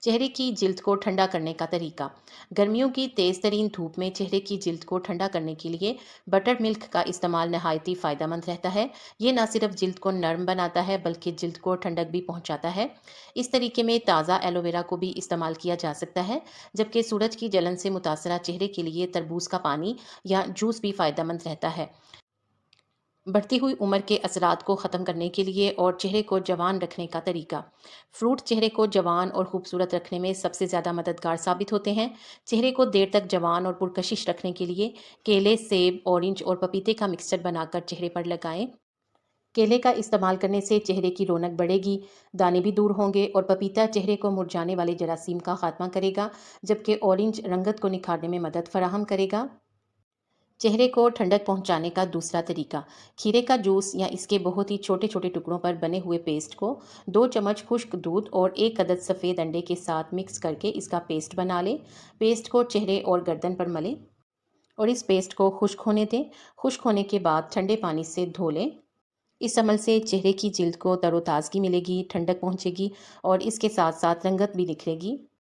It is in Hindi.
चेहरे की जिल्द को ठंडा करने का तरीका। गर्मियों की तेज़ तरीन धूप में चेहरे की जिल्द को ठंडा करने के लिए बटर मिल्क का इस्तेमाल नहायती फ़ायदेमंद रहता है। ये ना सिर्फ जिल्द को नरम बनाता है बल्कि जिल्द को ठंडक भी पहुंचाता है। इस तरीके में ताज़ा एलोवेरा को भी इस्तेमाल किया जा सकता है, जबकि सूरज की जलन से मुतासरा चेहरे के लिए तरबूज का पानी या जूस भी फ़ायदेमंद रहता है। बढ़ती हुई उम्र के असरात को ख़त्म करने के लिए और चेहरे को जवान रखने का तरीका। फ्रूट चेहरे को जवान और खूबसूरत रखने में सबसे ज़्यादा मददगार साबित होते हैं। चेहरे को देर तक जवान और पुरकशिश रखने के लिए केले, सेब, ऑरेंज और पपीते का मिक्सचर बनाकर चेहरे पर लगाएं। केले का इस्तेमाल करने से चेहरे की रौनक बढ़ेगी, दाने भी दूर होंगे और पपीता चेहरे को मुरझाने वाले जरासीम का खात्मा करेगा, जबकि ऑरेंज रंगत को निखारने में मदद फराहम करेगा। चेहरे को ठंडक पहुंचाने का दूसरा तरीका। खीरे का जूस या इसके बहुत ही छोटे छोटे टुकड़ों पर बने हुए पेस्ट को 2 चम्मच खुश्क दूध और 1 अदद सफ़ेद अंडे के साथ मिक्स करके इसका पेस्ट बना लें। पेस्ट को चेहरे और गर्दन पर मलें और इस पेस्ट को खुश्क होने दें। खुश्क होने के बाद ठंडे पानी से धो लें। इस अमल से चेहरे की जिल्द को तरोताज़गी मिलेगी, ठंडक पहुंचेगी और इसके साथ साथ रंगत भी निखरेगी।